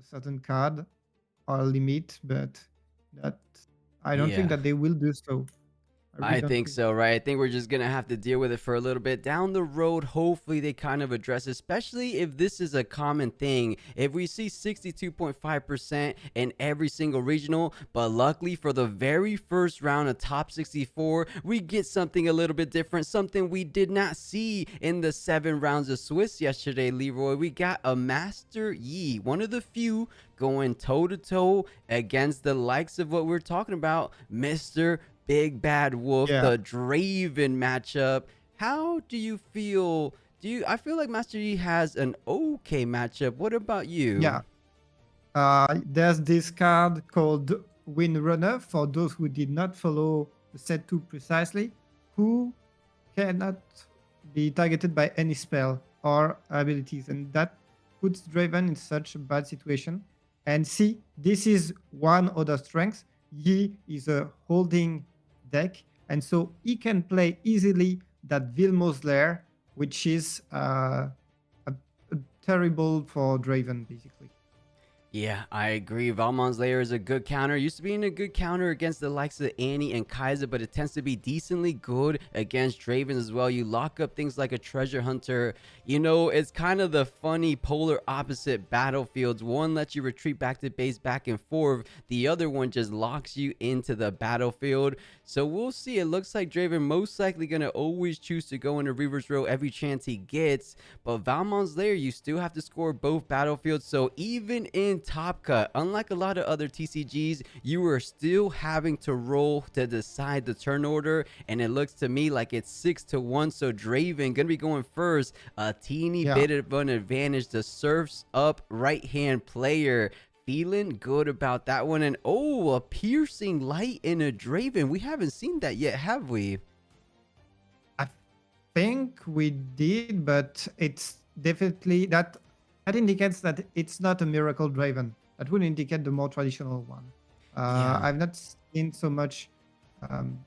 certain card or limit, but that I don't think Yeah. that they will do so. I really I don't think think so, so. right? I think we're just gonna have to deal with it for a little bit down the road. Hopefully, they kind of address, especially if this is a common thing. If we see 62.5% in every single regional, but luckily for the very first round of top 64, we get something a little bit different, something we did not see in the 7 rounds of Swiss yesterday, Leroy. We got a Master Yi, one of the few going toe to toe against the likes of what we're talking about, Mr. Big Bad Wolf, Yeah, the Draven matchup. How do you feel? I feel like Master Yi has an okay matchup. What about you? yeah. There's this card called Windrunner for those who did not follow the set 2 precisely, who cannot be targeted by any spell or abilities, and that puts Draven in such a bad situation. And see, this is one other strength. He is a holding deck, and so he can play easily that Vilmos Lair, which is a terrible for Draven, basically. Yeah, I agree. Valmon's Lair is a good counter. Used to be in a good counter against the likes of Annie and Kaiser, but it tends to be decently good against Draven as well. You lock up things like a Treasure Hunter. You know, it's kind of the funny polar opposite battlefields. One lets you retreat back to base back and forth. The other one just locks you into the battlefield. So we'll see. It looks like Draven most likely going to always choose to go into Reaver's Row every chance he gets. But Valmon's Lair, you still have to score both battlefields. So even in Top Cut, unlike a lot of other TCGs, you are still having to roll to decide the turn order. And it looks to me like it's 6-1. So Draven gonna be going first. A teeny Yeah. bit of an advantage. The Surf's Up right hand player. Feeling good about that one. And oh, a piercing light in a Draven. We haven't seen that yet, have we? I think we did, but it's definitely that indicates that it's not a miracle Draven. That would indicate the more traditional one. Yeah. I've not seen so much um,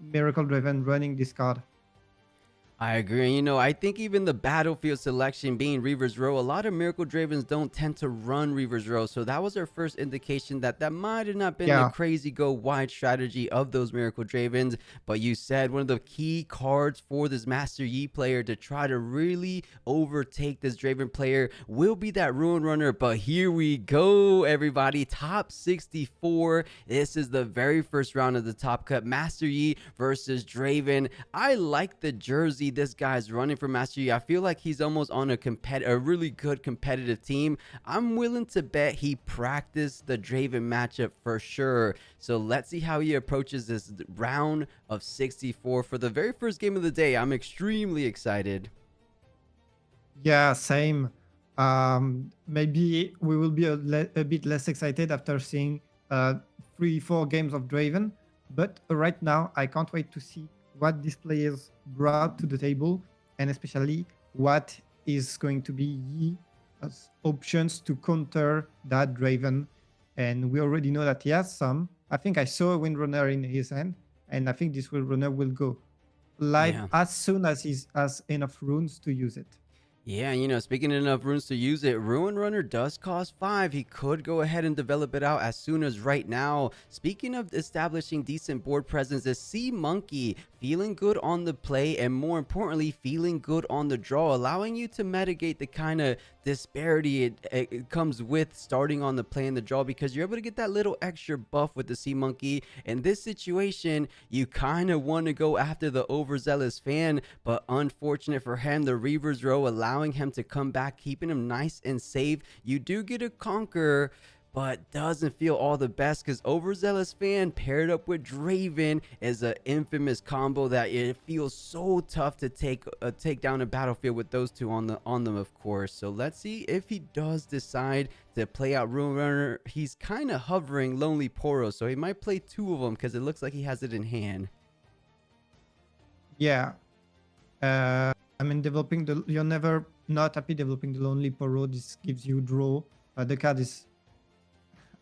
miracle Draven running this card. I agree. And, you know, I think even the battlefield selection being Reaver's Row, a lot of Miracle Dravens don't tend to run Reaver's Row. So that was our first indication that that might have not been the Yeah, crazy go wide strategy of those Miracle Dravens. But you said one of the key cards for this Master Yi player to try to really overtake this Draven player will be that Ruin Runner. But here we go, everybody. Top 64. This is the very first round of the Top Cut. Master Yi versus Draven. I like the jersey this guy's running for Master Yi. I feel like he's almost on a really good competitive team. I'm willing to bet he practiced the Draven matchup for sure. So let's see how he approaches this round of 64 for the very first game of the day. I'm extremely excited. yeah, same. Maybe we will be a bit less excited after seeing 3, 4 games of Draven, but right now I can't wait to see what these players brought to the table, and especially what is going to be Yi as options to counter that Draven. And we already know that he has some. I think I saw a Windrunner in his hand, and I think this Windrunner will go live Yeah. as soon as he has enough runes to use it. Yeah, you know, speaking of enough runes to use it, Ruin Runner does cost 5. He could go ahead and develop it out as soon as right now. Speaking of establishing decent board presence, the Sea Monkey feeling good on the play and more importantly, feeling good on the draw, allowing you to mitigate the kind of disparity it comes with starting on the play and the draw because you're able to get that little extra buff with the Sea Monkey. In this situation, you kind of want to go after the overzealous fan, but unfortunate for him, the Reaver's Row allowing him to come back, keeping him nice and safe. You do get a conquer, but doesn't feel all the best because Overzealous Fan paired up with Draven is an infamous combo that it feels so tough to take down a battlefield with those two on them, of course. So let's see if he does decide to play out Ruin Runner. He's kind of hovering Lonely Poro, so he might play 2 of them because it looks like he has it in hand. Yeah. I mean, you're never not happy developing the Lonely Poro. This gives you draw. The card is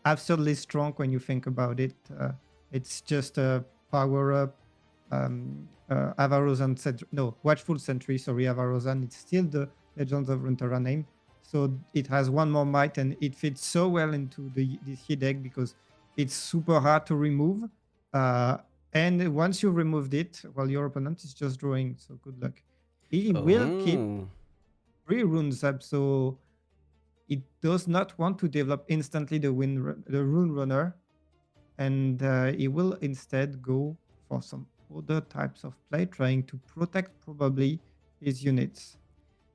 absurdly strong when you think about it. It's just a power up. Avarozan, no, Watchful Sentry, sorry, Avarozan. It's still the Legends of Runeterra name. So it has one more might, and it fits so well into this He deck because it's super hard to remove. And once you removed it, well, your opponent is just drawing. So good luck. He will keep Oh. 3 runes up, so it does not want to develop instantly the rune runner, and he will instead go for some other types of play, trying to protect probably his units.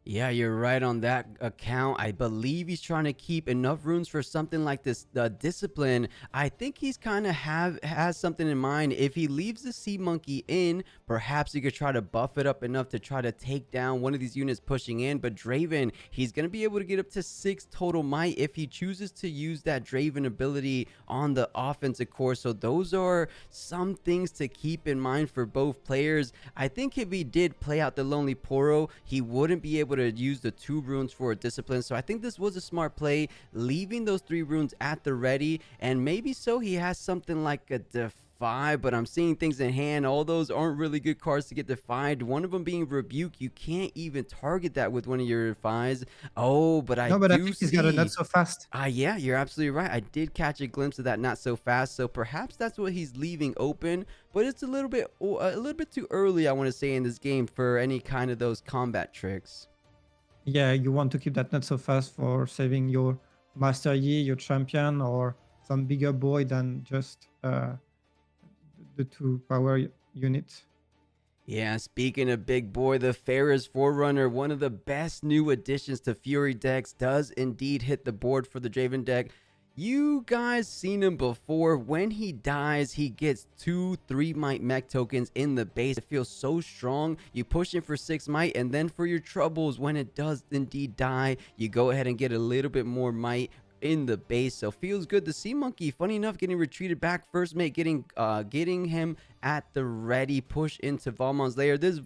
Yeah, you're right on that account. I believe he's trying to keep enough runes for something like this, the discipline. I think he's kind of has something in mind. If he leaves the sea monkey in, perhaps he could try to buff it up enough to try to take down one of these units pushing in. But Draven, he's going to be able to get up to 6 total might if he chooses to use that Draven ability on the offensive core. So those are some things to keep in mind for both players. I think if he did play out the Lonely Poro, he wouldn't be able to use the 2 runes for a discipline. So I think this was a smart play, leaving those 3 runes at the ready, and maybe so he has something like a defy, but I'm seeing things in hand. All those aren't really good cards to get defied. One of them being Rebuke. You can't even target that with one of your defies. Oh, but I No, but I do think he's got a not see. so fast. Yeah, you're absolutely right. I did catch a glimpse of that not so fast. So perhaps that's what he's leaving open, but it's a little bit too early, I want to say, in this game for any kind of those combat tricks. Yeah, you want to keep that not so fast for saving your Master Yi, your champion, or some bigger boy than just the 2 power units. Yeah, speaking of big boy, the Pharaoh's Forerunner, one of the best new additions to Fury decks, does indeed hit the board for the Draven deck. You guys seen him before. When he dies, he gets 2 3 might mech tokens in the base. It feels so strong. You push him for 6 might, and then for your troubles, when it does indeed die, you go ahead and get a little bit more might in the base. So feels good. The Sea Monkey, funny enough, getting retreated back. First mate getting him at the ready. Push into Valmon's lair. This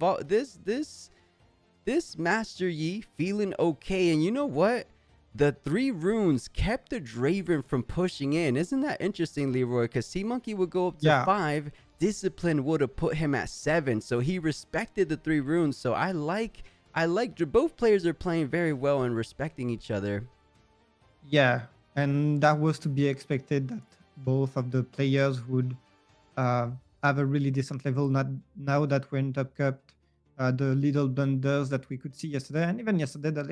Master Yi feeling okay. And you know what? The 3 runes kept the Draven from pushing in. Isn't that interesting, Leroy? Because Sea Monkey would go up to 5. Discipline would have put him at 7. So he respected the 3 runes. So I like both players are playing very well and respecting each other. Yeah, and that was to be expected that both of the players would have a really decent level. Not now that we're in Top Cup, the little blunders that we could see yesterday, and even yesterday, the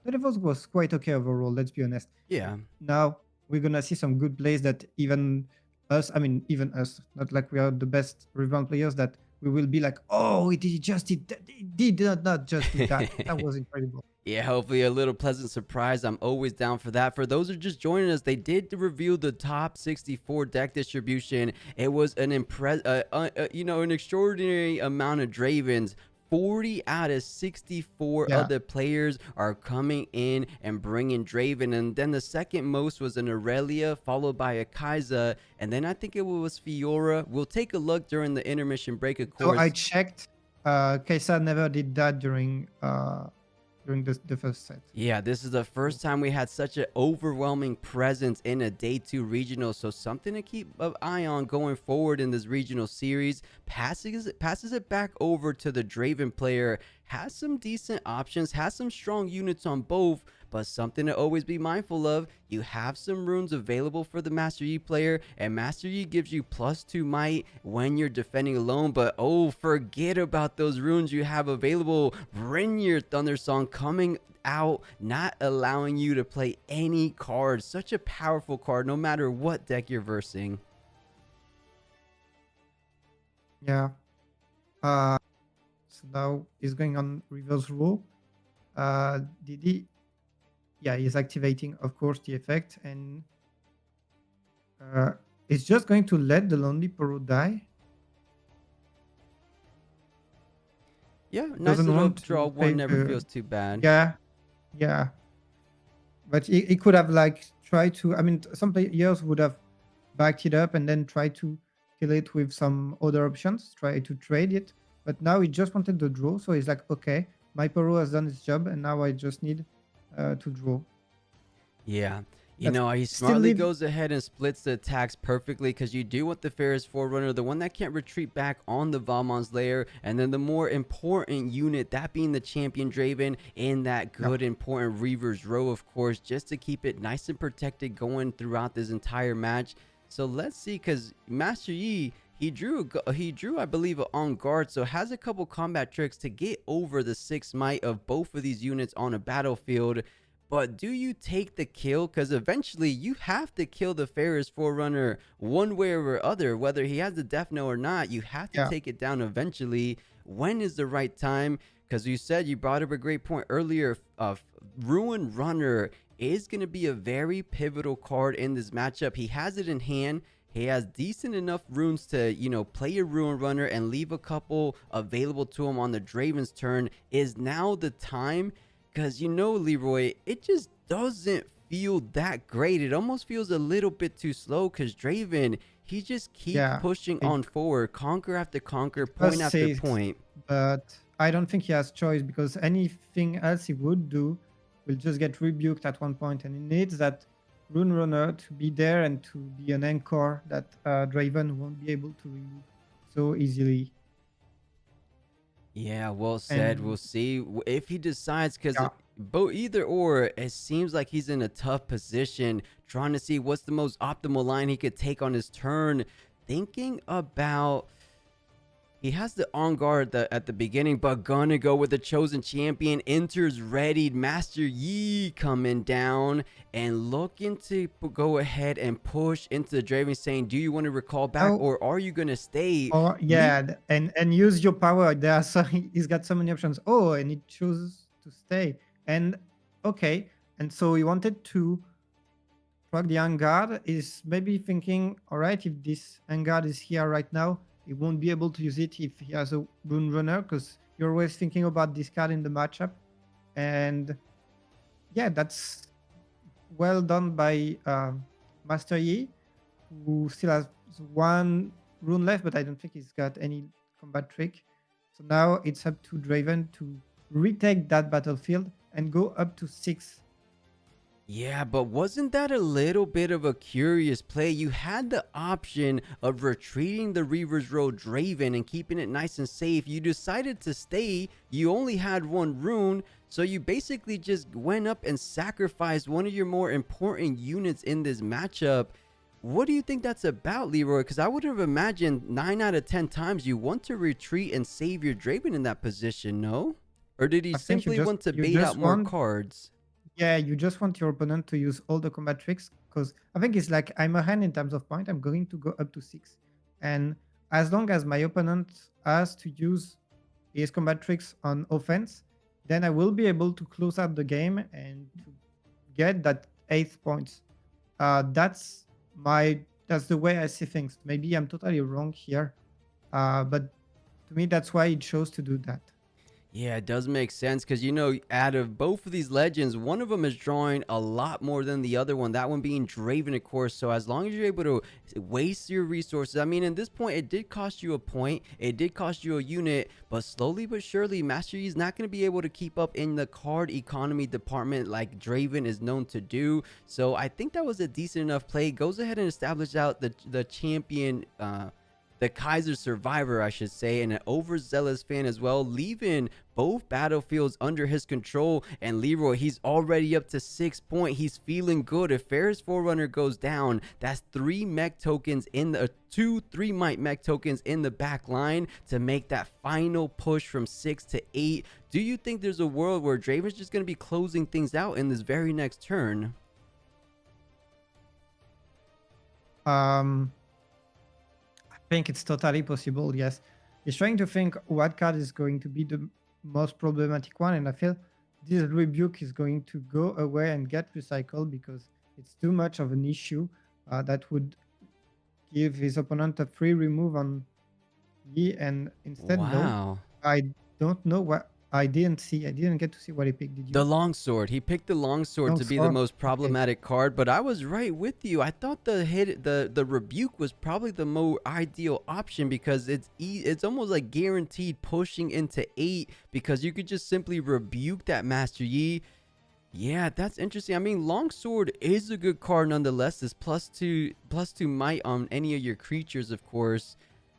levels was quite okay overall. Let's be honest. Yeah. Now we're gonna see some good plays that even us, not like we are the best Riftbound players, that we will be like, oh, it did not just do that. That was incredible. Yeah, hopefully a little pleasant surprise. I'm always down for that. For those who are just joining us, they did reveal the top 64 deck distribution. It was an an extraordinary amount of Dravens. 40 out of 64 other players are coming in and bringing Draven. And then the second most was an Aurelia, followed by a Kai'Sa. And then I think it was Fiora. We'll take a look during the intermission break, of course. So I checked. Kai'Sa never did that during the first set. Yeah, this is the first time we had such an overwhelming presence in a day 2 regional, so something to keep an eye on going forward in this regional series. Passes it back over to the Draven player. Has some decent options, has some strong units on both, but something to always be mindful of. You have some runes available for the Master Yi player, and Master Yi gives you +2 might when you're defending alone, but oh, forget about those runes you have available. Brynjar Thundersong coming out, not allowing you to play any cards. Such a powerful card, no matter what deck you're versing. Yeah. So now he's going on reverse row. Did he? Yeah, he's activating, of course, the effect, and it's just going to let the Lonely Poro die. Yeah, nice little draw one, never feels too bad. Yeah. But he could have tried to. I mean, some players would have backed it up and then tried to kill it with some other options, try to trade it. But now he just wanted the draw, so he's like, okay, my Poro has done its job, and now I just need to draw. Yeah. You That know, he still smartly leave. goes ahead and splits the attacks perfectly because you do want the fairest forerunner, the one that can't retreat back on the Valmon's lair, and then the more important unit, that being the champion Draven, in that Yeah, good important Reaver's Row, of course, just to keep it nice and protected going throughout this entire match. So let's see, because Master Yi, he drew, I believe, on guard, so has a couple combat tricks to get over the 6 might of both of these units on a battlefield. But do you take the kill? Because eventually you have to kill the fairest forerunner one way or other, whether he has the death knell or not. You have to yeah, take it down eventually. When is the right time? Because you said, you brought up a great point earlier. Ruin Runner is going to be a very pivotal card in this matchup. He has it in hand. He has decent enough runes to, play a Ruin Runner and leave a couple available to him on the Draven's turn. Is now the time? Because, Leroy, it just doesn't feel that great. It almost feels a little bit too slow because Draven, he just keeps yeah. pushing It on forward, conquer after conquer, does point after say it, point. but I don't think he has choice because anything else he would do will just get rebuked at one point, and he needs that Rune Runner to be there and to be an anchor that Draven won't be able to remove so easily. Yeah, well said. We'll And see if he decides, because yeah, both either or, it seems like he's in a tough position, trying to see what's the most optimal line he could take on his turn. Thinking about, he has the on guard at the beginning, but gonna go with the chosen champion. Enters readied. Master Yi coming down and looking to go ahead and push into the Draven, saying, "Do you want to recall back, oh, or are you gonna stay?" or yeah, and use your power. There are so he's got so many options. Oh, and he chooses to stay. And okay, and so he wanted to proc the Vanguard. Is maybe thinking, all right, if this Vanguard is here right now, he won't be able to use it if he has a Rune Runner, because you're always thinking about this card in the matchup. And yeah, that's well done by Master Yi, who still has one rune left, but I don't think he's got any combat trick. So now it's up to Draven to retake that battlefield and go up to 6. Yeah, but wasn't that a little bit of a curious play? You had the option of retreating the Reaver's Row Draven and keeping it nice and safe. You decided to stay. You only had one rune, so you basically just went up and sacrificed one of your more important units in this matchup. What do you think that's about, Leroy? Because I would have imagined 9 out of 10 times you want to retreat and save your Draven in that position, no? Or did he I think simply want to you bait out just more want cards? Yeah, you just want your opponent to use all the combat tricks, because I think it's like I'm ahead in terms of point. I'm going to go up to 6. And as long as my opponent has to use his combat tricks on offense, then I will be able to close out the game and to get that 8th points. That's the way I see things. Maybe I'm totally wrong here. But to me, that's why it chose to do that. Yeah, it does make sense because, out of both of these legends, one of them is drawing a lot more than the other one, that one being Draven, of course. So as long as you're able to waste your resources, I mean, at this point, it did cost you a point, it did cost you a unit, but slowly but surely, Master Yi is not going to be able to keep up in the card economy department like Draven is known to do. So I think that was a decent enough play. Goes ahead and establishes out the champion, the Kaiser survivor, I should say, and an overzealous fan as well, leaving both battlefields under his control. And Leroy, he's already up to 6 points. He's feeling good. If Ferris Forerunner goes down, that's 3 mech tokens in the 3 might mech tokens in the back line to make that final push from 6 to 8. Do you think there's a world where Draven's just going to be closing things out in this very next turn? I think it's totally possible, yes. He's trying to think what card is going to be the most problematic one, and I feel this rebuke is going to go away and get recycled because it's too much of an issue that would give his opponent a free remove on Yi, and instead, no. Wow. I don't know what I didn't see. I didn't get to see what he picked. Did The you? longsword. He picked the longsword to be the Longsword. most Okay. problematic card, but I was right with you. I thought the rebuke was probably the more ideal option because it's almost like guaranteed pushing into 8 because you could just simply rebuke that Master Yi. Yeah, that's interesting. I mean, Longsword is a good card nonetheless. It's plus two might on any of your creatures, of course.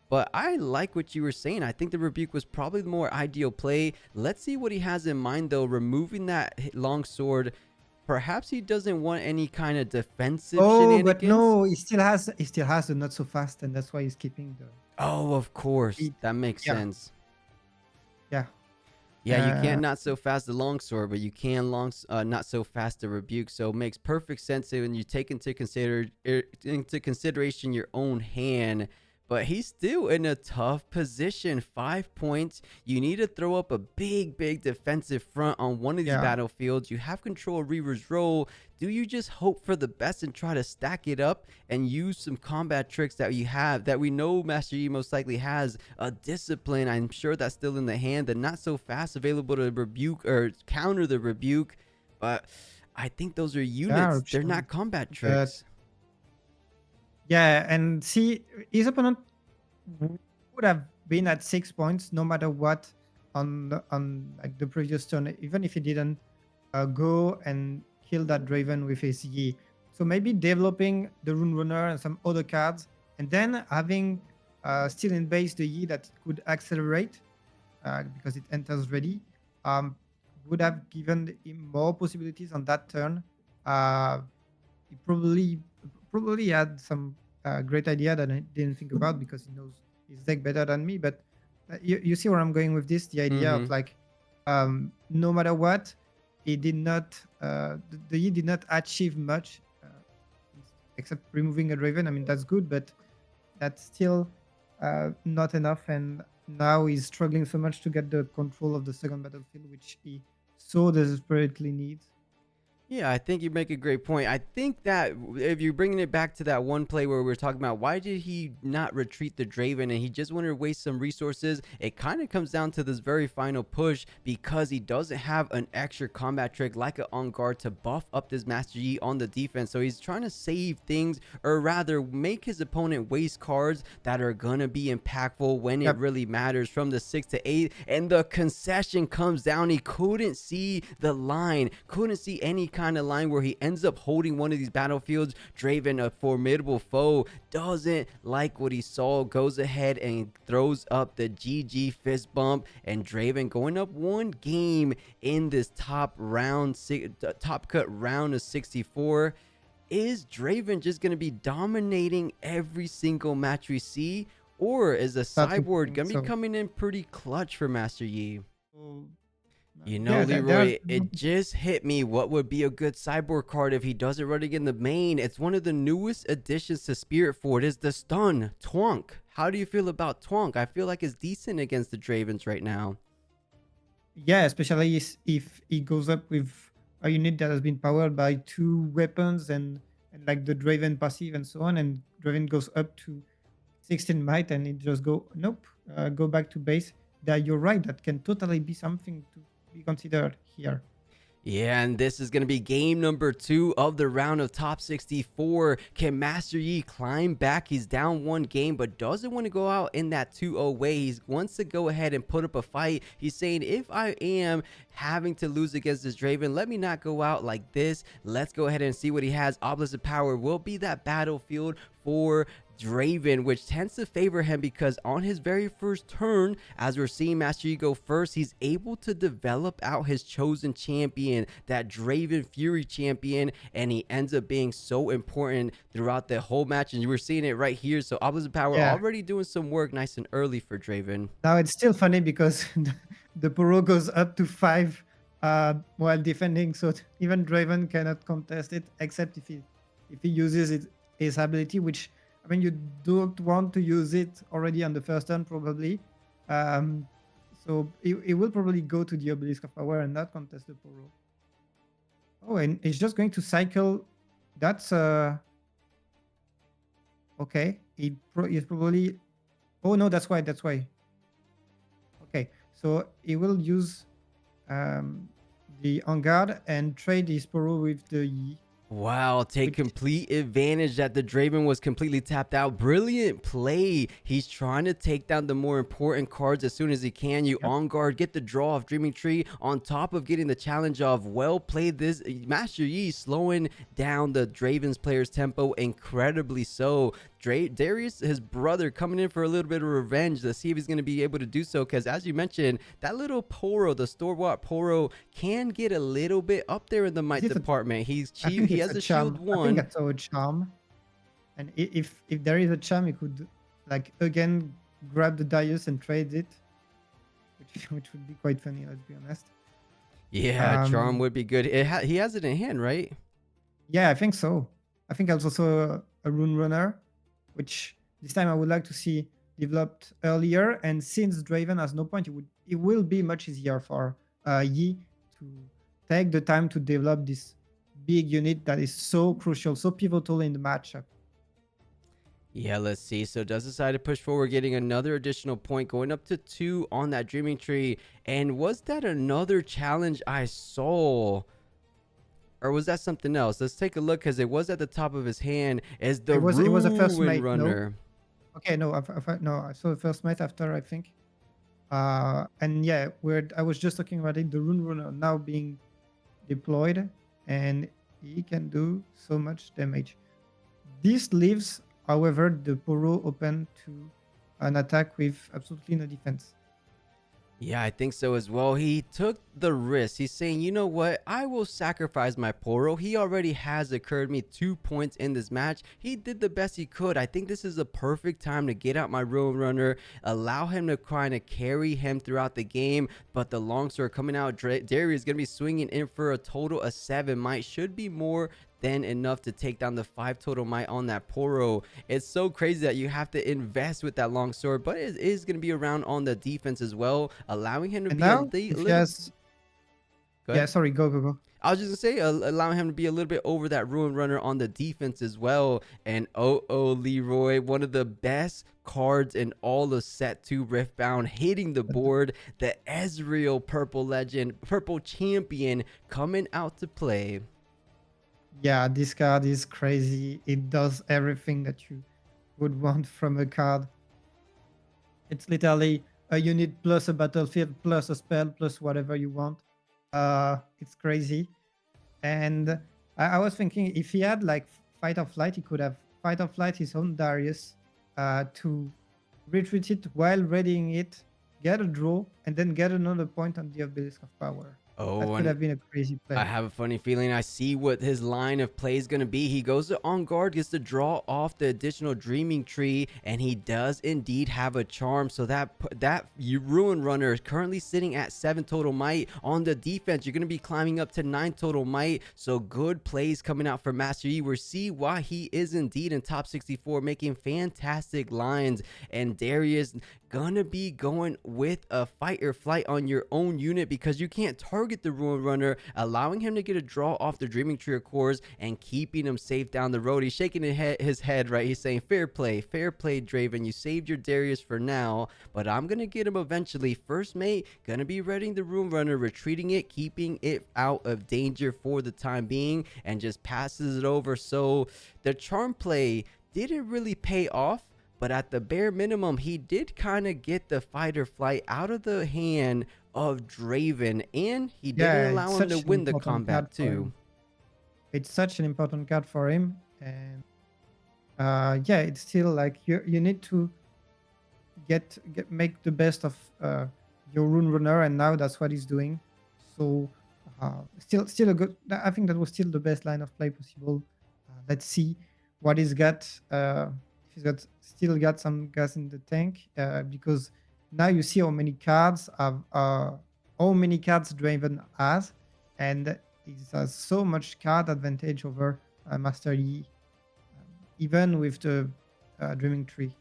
But I like what you were saying. I think the Rebuke was probably the more ideal play. Let's see what he has in mind, though. Removing that Longsword, perhaps he doesn't want any kind of defensive Oh, but shenanigans. no, he still has the not so fast, and that's why he's keeping the Oh, of course. speed. That makes Yeah, sense. yeah. Yeah, you can't Uh, not so fast the longsword, but you can not so fast the rebuke. So it makes perfect sense when you take into consideration your own hand. But he's still in a tough position. 5 points. You need to throw up a big defensive front on one of these yeah. battlefields. You have control of Reaver's role. Do you just hope for the best and try to stack it up and use some combat tricks that you have that we know Master Yi most likely has? A discipline, I'm sure that's still in the hand, and not so fast available to rebuke or counter the rebuke. But I think those are There are units. They're options, not combat but tricks. yeah, and see, his opponent would have been at 6 points no matter what on like the previous turn, even if he didn't go and kill that Draven with his Yi. So maybe developing the Rune Runner and some other cards, and then having still in base the Yi that it could accelerate because it enters ready, um, would have given him more possibilities on that turn. He probably had some great idea that I didn't think about because he knows his deck better than me. But you see where I'm going with this? The idea of Mm-hmm. like no matter what, he did not the Yi did not achieve much except removing a Draven. I mean that's good, but that's still not enough. And now he's struggling so much to get the control of the second battlefield, which he so desperately needs. Yeah, I think you make a great point. I think that if you're bringing it back to that one play where we were talking about why did he not retreat the Draven and he just wanted to waste some resources, it kind of comes down to this very final push because he doesn't have an extra combat trick like an On Guard to buff up this Master Yi on the defense. So he's trying to save things, or rather make his opponent waste cards that are going to be impactful when it Yep. really matters from the 6 to 8. And the concession comes down. He couldn't see the line, couldn't see any kind of line where he ends up holding one of these battlefields. Draven, a formidable foe, doesn't like what he saw, goes ahead and throws up the GG fist bump, and Draven going up one game in this top cut round of 64. Is Draven just going to be dominating every single match we see, or is the That's sideboard interesting. going to be So, coming in pretty clutch for Master Yi? so, You know, yeah, there's Leroy, it just hit me what would be a good sideboard card if he doesn't run it in the main. It's one of the newest additions to Spiritforged. Is the stun, Twonk. How do you feel about Twonk? I feel like it's decent against the Dravens right now. yeah, especially if he goes up with a unit that has been powered by two weapons and like the Draven passive and so on, and Draven goes up to 16 might and it just nope, go back to base. That you're right, that can totally be something to be considered here. Yeah, and this is going to be game number 2 of the round of top 64. Can Master Yi climb back? He's down one game, but doesn't want to go out in that 2-0 way. He wants to go ahead and put up a fight. He's saying, if I am having to lose against this Draven, let me not go out like this. Let's go ahead and see what he has. Obelisk of Power will be that battlefield for Draven, which tends to favor him because on his very first turn, as we're seeing Master Yi go first, he's able to develop out his chosen champion, that Draven Fury champion, and he ends up being so important throughout the whole match. And we're seeing it right here. So Obelisk of Power Yeah. already doing some work nice and early for Draven. Now it's still funny because the Poro goes up to 5 while defending, so even Draven cannot contest it except if he uses his ability, which I mean you don't want to use it already on the first turn probably. So he will probably go to the Obelisk of Power and not contest the Poro. Oh, and it's just going to cycle. That's okay. He's probably. Oh no, that's why. That's why. Okay, so he will use the On Guard and trade his Poro with the Yi. Wow, take which complete advantage that the Draven was completely tapped out. Brilliant play. He's trying to take down the more important cards as soon as he can. You yep. on guard, get the draw of Dreaming Tree on top of getting the challenge of well played. This Master Yi slowing down the Draven's player's tempo incredibly so. Darius, his brother, coming in for a little bit of revenge to see if he's going to be able to do so. Because as you mentioned, that little Poro, the store-bought Poro, can get a little bit up there in the might Is it a, department. He's I cheap. think He it's has a a shield charm. I think 1. I saw a charm. And if there is a charm, you could like again grab the Darius and trade it, which would be quite funny. Let's be honest. Yeah, charm Um, would be good. He has it in hand, right? yeah, I think so. I think I also saw a Rune Runner, which this time I would like to see developed earlier. And since Draven has no point, it will be much easier for Yi to take the time to develop this big unit that is so crucial, so pivotal in the matchup. Yeah, let's see. So does decide to push forward, getting another additional point, going up to 2 on that Dreaming Tree. And was that another challenge I saw? Or was that something else? Let's take a look, because it was at the top of his hand as the It was a first Ruin mate, no? Runner. Okay, no, no, I saw the first mate after, I think. And yeah, I was just talking about it, the Rune Runner now being deployed, and he can do so much damage. This leaves, however, the Poro open to an attack with absolutely no defense. Yeah, I think so as well. He took the risk. He's saying, you know what? I will sacrifice my Poro. He already has occurred me 2 points in this match. He did the best he could. I think this is a perfect time to get out my Ruin Runner, allow him to kind of carry him throughout the game. But the longsword coming out, Darius is going to be swinging in for a total of 7 might. Should be more than enough to take down the 5 total might on that Poro. It's so crazy that you have to invest with that long sword, but it is going to be around on the defense as well, allowing him to And be a now, if he little. has, Go yeah, ahead. sorry, go. I was just gonna say, allowing him to be a little bit over that Ruin Runner on the defense as well. And Leroy, one of the best cards in all of Set 2 Riftbound, hitting the board. The Ezreal Purple Legend, Purple Champion, coming out to play. Yeah, this card is crazy. It does everything that you would want from a card. It's literally a unit plus a battlefield plus a spell plus whatever you want. It's crazy. And I was thinking if he had like Fight or Flight, he could have Fight or Flight his own Darius to retreat it while readying it, get a draw, and then get another point on the Obelisk of Power. That Oh, could and have been a crazy play. I have a funny feeling I see what his line of play is going to be. He goes to on guard, gets to draw off the additional Dreaming Tree, and he does indeed have a charm. So that Ruin Runner is currently sitting at 7 total might. On the defense, you're going to be climbing up to 9 total might. So good plays coming out from Master Yi. We see why he is indeed in top 64, making fantastic lines. And Darius gonna be going with a Fight or Flight on your own unit because you can't target the Ruin Runner, allowing him to get a draw off the Dreaming Tree of course and keeping him safe down the road. He's shaking his head, right? He's saying, fair play, Draven. You saved your Darius for now, but I'm gonna get him eventually. First mate, gonna be readying the Ruin Runner, retreating it, keeping it out of danger for the time being, and just passes it over. So the charm play didn't really pay off, but at the bare minimum, he did kind of get the Fight or Flight out of the hand of Draven, and he didn't allow him to win the combat too. It's such an important card for him, and yeah, it's still like you need to make the best of your Rune Runner, and now that's what he's doing. So still a good. I think that was still the best line of play possible. Let's see what he's got. He's still got some gas in the tank, because now you see how many cards Draven has, and he has so much card advantage over Master Yi, even with the Dreaming Tree.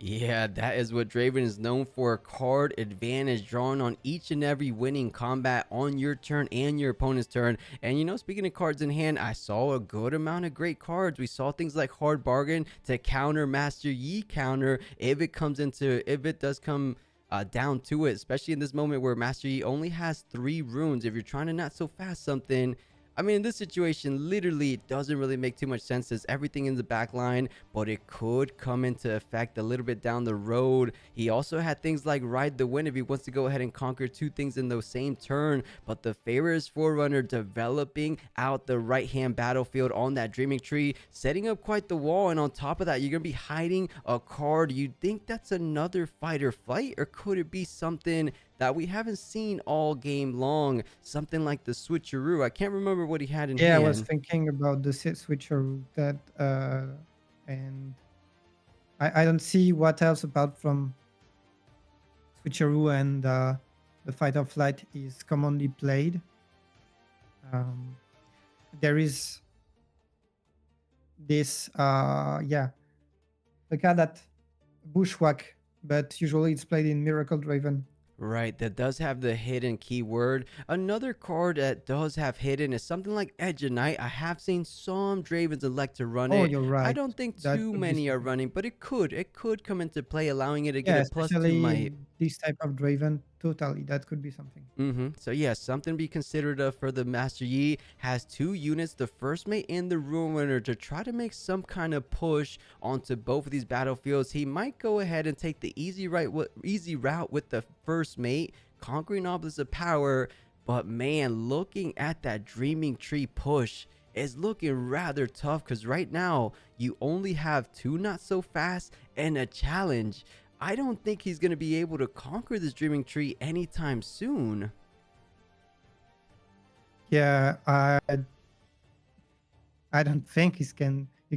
Yeah, that is what Draven is known for. Card advantage, drawing on each and every winning combat on your turn and your opponent's turn. And you know, speaking of cards in hand, I saw a good amount of great cards. We saw things like Hard Bargain to counter Master Yi counter if it does come down to it, especially in this moment where Master Yi only has 3 runes. If you're trying to not so fast something, I mean, in this situation, literally it doesn't really make too much sense. There's everything in the back line, but it could come into effect a little bit down the road. He also had things like Ride the Wind if he wants to go ahead and conquer two things in the same turn, but the favor is Forerunner developing out the right-hand battlefield on that Dreaming Tree, setting up quite the wall, and on top of that, you're going to be hiding a card. You think that's another fight or flight, or could it be something that we haven't seen all game long, something like the switcheroo? I can't remember what he had in Yeah, I was hand. thinking about the switcher that, and I don't see what else apart from switcheroo and the fight or flight is commonly played. Um, there is this, the card that bushwhack, but usually it's played in Miracle Draven. Right, that does have the hidden keyword. Another card that does have hidden is something like Edge of Night. I have seen some Dravens elect to run Oh, it. you're I right. don't think That too could be many are something. running, but it could come into play, allowing it to get Yeah, a +2 especially might. in this type of Draven. Totally, that could be something. So yeah, something to be considered of for the Master Yi. Has two units, the first mate and the Ruin Runner, to try to make some kind of push onto both of these battlefields. He might go ahead and take the easy route with the first mate, conquering Obelisk of Power. But man, looking at that Dreaming Tree push is looking rather tough, because right now you only have two not so fast and a challenge. I don't think he's going to be able to conquer this Dreaming Tree anytime soon. Yeah, I don't think you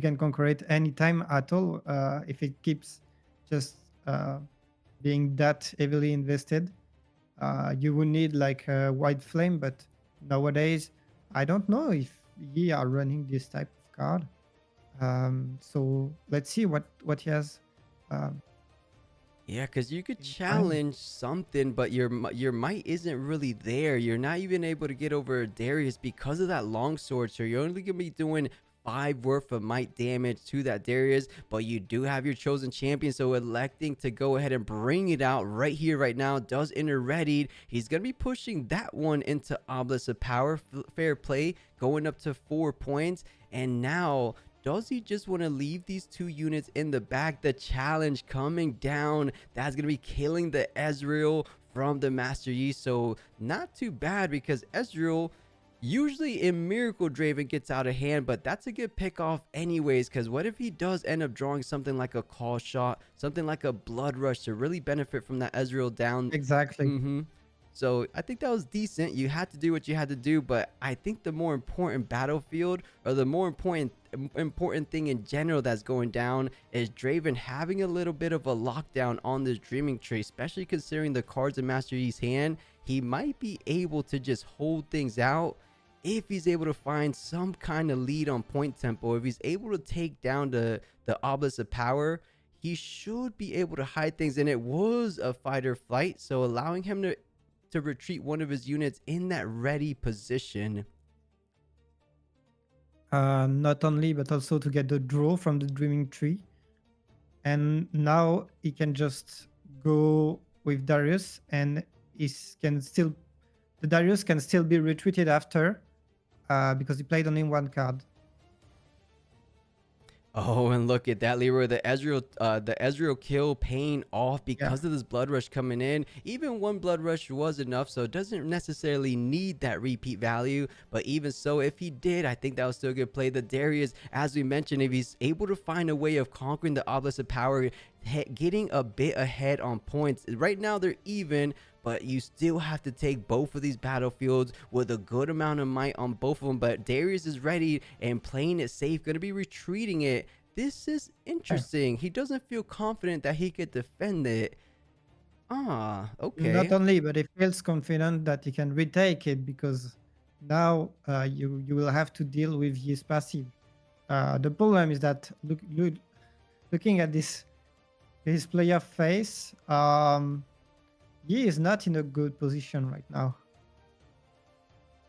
can conquer it anytime at all if it keeps just being that heavily invested. You would need like a white flame, but nowadays I don't know if ye are running this type of card. So let's see what he has um, Yeah, because you could in mind. challenge something, but your might isn't really there. You're not even able to get over Darius because of that longsword. So you're only gonna be doing 5 worth of might damage to that Darius, but you do have your chosen champion. So electing to go ahead and bring it out right here, right now, does enter readied. He's gonna be pushing that one into Obelisk of Power. Fair play, going up to 4 points, and now, does he just want to leave these two units in the back? The challenge coming down. That's going to be killing the Ezreal from the Master Yi. So not too bad, because Ezreal usually in Miracle Draven gets out of hand, but that's a good pick off anyways, because what if he does end up drawing something like a call shot, something like a blood rush to really benefit from that Ezreal down? Exactly. So I think that was decent. You had to do what you had to do, but I think the more important battlefield, or the more important thing in general that's going down, is Draven having a little bit of a lockdown on this Dreaming Tree, especially considering the cards in Master Yi's hand. He might be able to just hold things out if he's able to find some kind of lead on point tempo. If he's able to take down the Obelisk of Power, he should be able to hide things. And it was a fight or flight, so allowing him to retreat one of his units in that ready position. Not only, but also to get the draw from the Dreaming Tree. And now he can just go with Darius, and the Darius can still be retreated after because he played only one card. Oh, and look at that, Leroy. The Ezreal kill paying off Yeah, because of this blood rush coming in. Even one blood rush was enough, so it doesn't necessarily need that repeat value. But even so, if he did, I think that was still a good play. The Darius, as we mentioned, if he's able to find a way of conquering the Obelisk of Power, getting a bit ahead on points. Right now they're even, but you still have to take both of these battlefields with a good amount of might on both of them. But Darius is ready and playing it safe, going to be retreating it. This is yeah. interesting. He doesn't feel confident that he could defend it. Ah, Not okay. only, but he feels confident that he can retake it because now you will have to deal with his passive. The problem is that looking at his player face, he is not in a good position right now.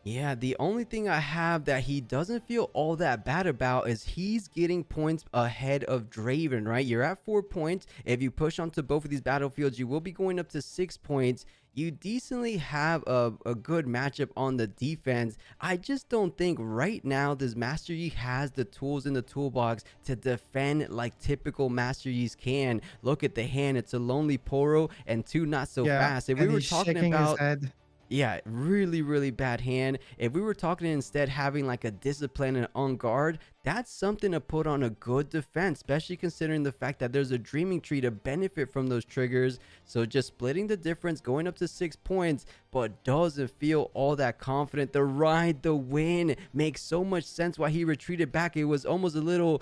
Yeah, the only thing I have that he doesn't feel all that bad about is he's getting points ahead of Draven, right? You're at 4 points. If you push onto both of these battlefields, you will be going up to 6 points. You decently have a good matchup on the defense. I just don't think right now this Master Yi has the tools in the toolbox to defend like typical Master Yis can. Look at the hand. It's a Lonely Poro and two not so Yeah, fast. If we and were he's talking shaking his about head. yeah, really, really bad hand. If we were talking instead having like a discipline and on guard, that's something to put on a good defense, especially considering the fact that there's a dreaming tree to benefit from those triggers. So just splitting the difference, going up to 6 points, but doesn't feel all that confident. The ride, the win makes so much sense why he retreated back. It was almost a little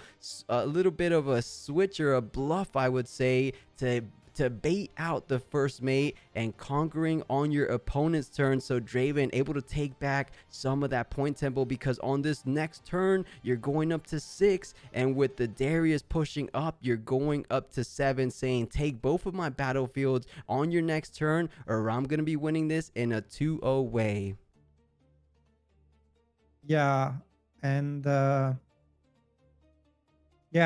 bit of a switch or a bluff, I would say, to bait out the first mate and conquering on your opponent's turn. So Draven able to take back some of that point tempo, because on this next turn you're going up to 6, and with the Darius pushing up you're going up to 7, saying take both of my battlefields on your next turn or I'm gonna be winning this in a 2-0 way. Yeah, and yeah,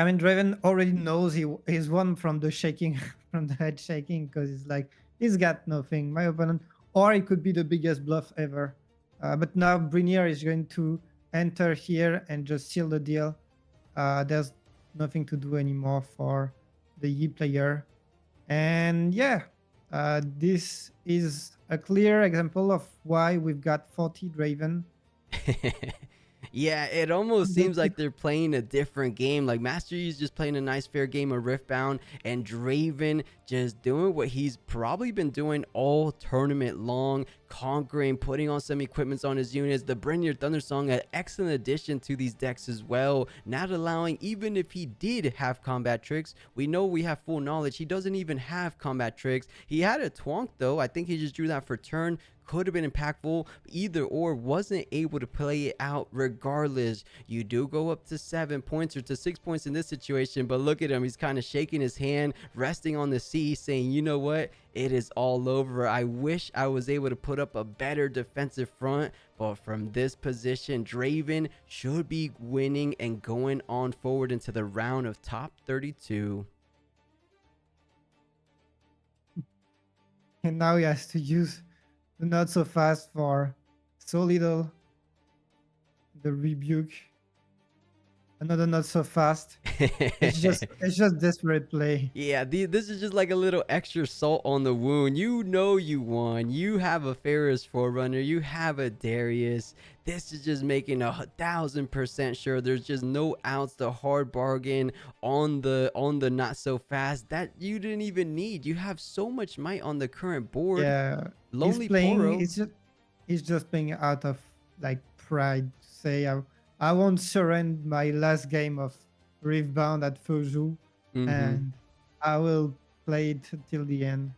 I mean, Draven already knows he's won from the shaking, from the head shaking, because he's like, he's got nothing, my opponent, or it could be the biggest bluff ever. But now Brinier is going to enter here and just seal the deal. There's nothing to do anymore for the Yi player. And yeah, this is a clear example of why we've got 40 Draven. Yeah, it almost seems like they're playing a different game. Like Master Yi's just playing a nice fair game of Riftbound, and Draven just doing what he's probably been doing all tournament long, conquering, putting on some equipments on his units. The Brinier Thundersong, an excellent addition to these decks as well, not allowing, even if he did have combat tricks, we know we have full knowledge, he doesn't even have combat tricks. He had a Twonk though. I think he just drew that for turn. Could have been impactful, either or, wasn't able to play it out. Regardless, you do go up to 7 points or to 6 points in this situation, but look at him, he's kind of shaking his hand, resting on the C, saying, you know what, it is all over. I wish I was able to put up a better defensive front, but from this position Draven should be winning and going on forward into the round of top 32. And now he has to use the not so fast for so little. The rebuke. Another not so fast. It's just desperate play. Yeah, this is just like a little extra salt on the wound. You know you won. You have a Ferris Forerunner. You have a Darius. This is just making 1,000% sure there's just no outs. The hard bargain on the not so fast that you didn't even need. You have so much might on the current board. Yeah, Lonely he's playing. Poro. He's just playing out of like pride. To say I won't surrender my last game of Riftbound at Fuzhou, and I will play it till the end.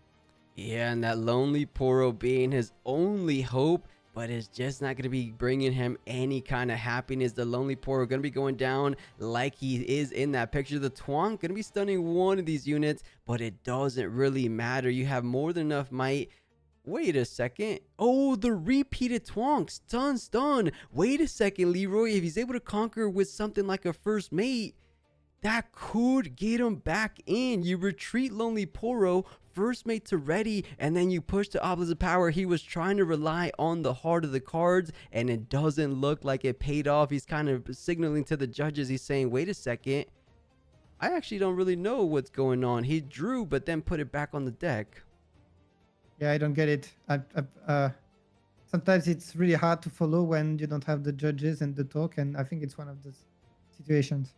Yeah, and that Lonely Poro being his only hope, but it's just not going to be bringing him any kind of happiness. The Lonely Poro going to be going down like he is in that picture. The Twonk going to be stunning one of these units, but it doesn't really matter. You have more than enough might. Wait a second. Oh, the repeated Twonk. Stun. Wait a second, Leroy. If he's able to conquer with something like a first mate, that could get him back in. You retreat Lonely Poro, first mate to ready, and then you push the opposite power. He was trying to rely on the heart of the cards, and it doesn't look like it paid off. He's kind of signaling to the judges. He's saying, wait a second. I actually don't really know what's going on. He drew, but then put it back on the deck. Yeah, I don't get it. Sometimes it's really hard to follow when you don't have the judges and the talk, and I think it's one of those situations.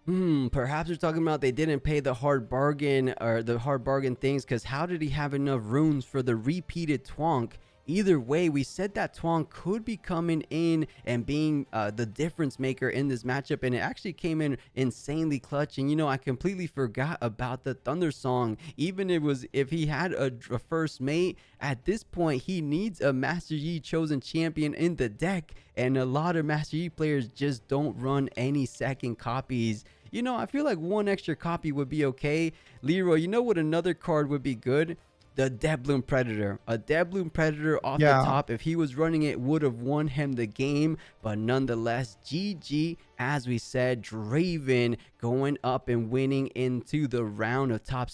Perhaps they're talking about they didn't pay the hard bargain or the hard bargain things, because how did he have enough runes for the repeated Twonk? Either way, we said that Twonk could be coming in and being the difference maker in this matchup, and it actually came in insanely clutch. And you know, I completely forgot about the Thunder Song. Even if he had a first mate at this point, he needs a Master Yi chosen champion in the deck, and a lot of Master Yi players just don't run any second copies. You know, I feel like one extra copy would be okay. Leroy, you know what another card would be good? the Dead Bloom Predator. A Dead Bloom Predator off the Yeah. top, if he was running it, would have won him the game. But nonetheless, GG, as we said, Draven going up and winning into the round of top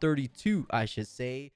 32, I should say.